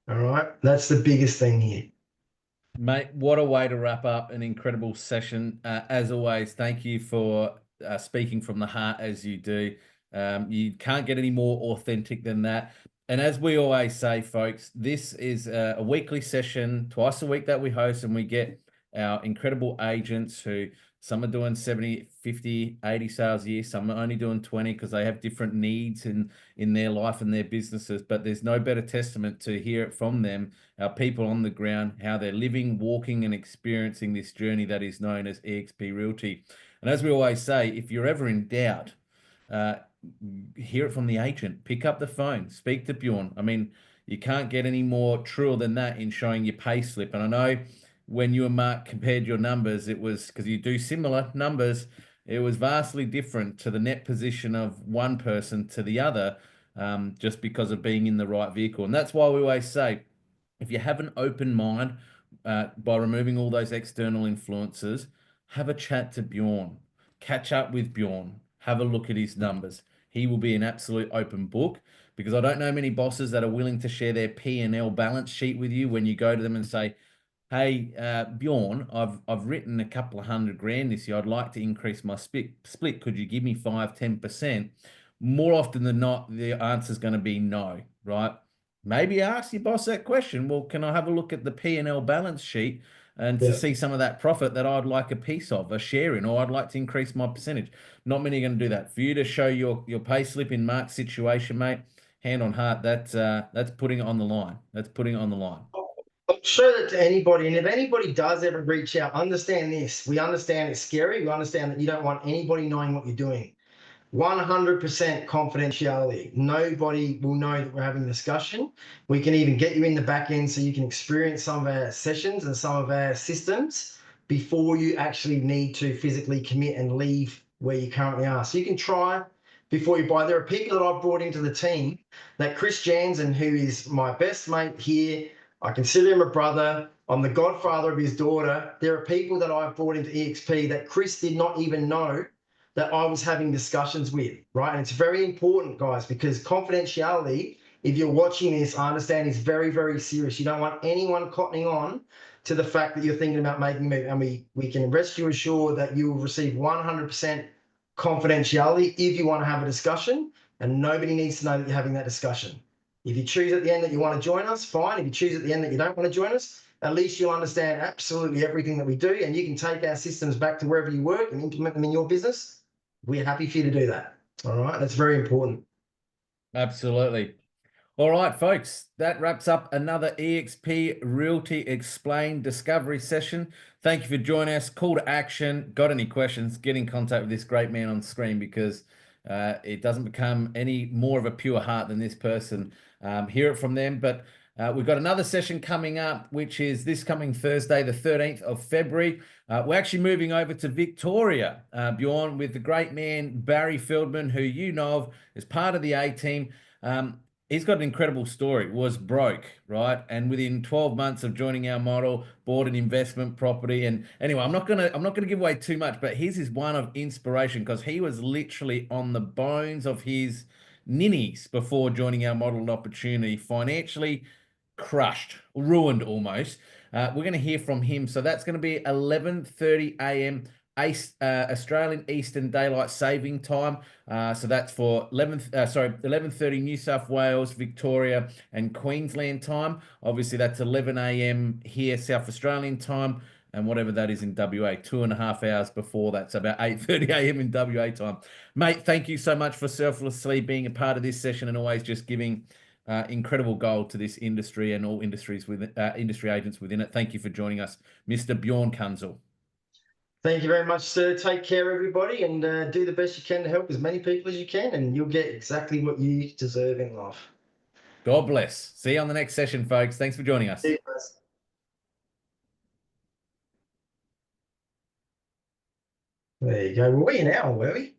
All right. That's the biggest thing here. Mate, what a way to wrap up an incredible session. As always, thank you for speaking from the heart as you do. You can't get any more authentic than that. And as we always say, folks, this is a weekly session, twice a week that we host, and we get our incredible agents who some are doing 70, 50, 80 sales a year. Some are only doing 20 because they have different needs in their life and their businesses. But there's no better testament to hear it from them, our people on the ground, how they're living, walking, and experiencing this journey that is known as eXp Realty. And as we always say, if you're ever in doubt, uh, hear it from the agent. Pick up the phone, speak to Bjorn. I mean, you can't get any more truer than that in showing your pay slip. And I know when you and Mark compared your numbers, it was because you do similar numbers. It was vastly different to the net position of one person to the other, just because of being in the right vehicle. And that's why we always say, if you have an open mind, by removing all those external influences, have a chat to Bjorn, catch up with Bjorn, have a look at his numbers. He will be an absolute open book, because I don't know many bosses that are willing to share their P&L balance sheet with you when you go to them and say, hey, Bjorn, I've written a couple of $100,000 this year. I'd like to increase my split. Could you give me 5, 10%? More often than not, the answer is going to be no, right? Maybe ask your boss that question. Well, can I have a look at the P&L balance sheet and to Yeah. see some of that profit that I'd like a piece of, a share in, or I'd like to increase my percentage? Not many are going to do that. For you to show your pay slip in Mark's situation, mate, hand on heart, that's putting it on the line. That's putting it on the line. I'll show that to anybody. And if anybody does ever reach out, understand this. We understand it's scary. We understand that you don't want anybody knowing what you're doing. 100% confidentiality. Nobody will know that we're having a discussion. We can even get you in the back end so you can experience some of our sessions and some of our systems before you actually need to physically commit and leave where you currently are. So you can try before you buy. There are people that I've brought into the team, that Chris Jansen, who is my best mate here, I consider him a brother. I'm the godfather of his daughter. There are people that I've brought into eXp that Chris did not even know that I was having discussions with, right? And it's very important, guys, because confidentiality, if you're watching this, I understand is very, very serious. You don't want anyone cottoning on to the fact that you're thinking about making a move. And we can rest you assured that you will receive 100% confidentiality if you want to have a discussion, and nobody needs to know that you're having that discussion. If you choose at the end that you want to join us, fine. If you choose at the end that you don't want to join us, at least you'll understand absolutely everything that we do, and you can take our systems back to wherever you work and implement them in your business. We're happy for you to do that. All right. That's very important. Absolutely. All right, folks, that wraps up another eXp Realty Explained Discovery session. Thank you for joining us. Call to action. Got any questions? Get in contact with this great man on screen, because it doesn't become any more of a pure heart than this person. Hear it from them. But we've got another session coming up, which is this coming Thursday, the 13th of February. We're actually moving over to Victoria, Bjorn, with the great man, Barry Feldman, who you know of as part of the A team. He's got an incredible story. Was broke, right? And within 12 months of joining our model, bought an investment property. And anyway, I'm not gonna give away too much, but his is one of inspiration, because he was literally on the bones of his ninnies before joining our model and opportunity, financially crushed, ruined almost. We're going to hear from him. So that's going to be 11:30 a.m. Australian Eastern Daylight Saving Time. So that's for 11:30 New South Wales, Victoria, and Queensland time. Obviously, that's 11 a.m. here, South Australian time, and whatever that is in WA, 2.5 hours before that. So about 8:30 a.m. in WA time. Mate, thank you so much for selflessly being a part of this session and always just giving incredible gold to this industry and all industries with industry agents within it. Thank you for joining us, Mr. Bjorn Kunzel. Thank you very much, sir. Take care, everybody, and do the best you can to help as many people as you can, and you'll get exactly what you deserve in life. God bless. See you on the next session, folks. Thanks for joining us. There you go. Well, we an hour, were we?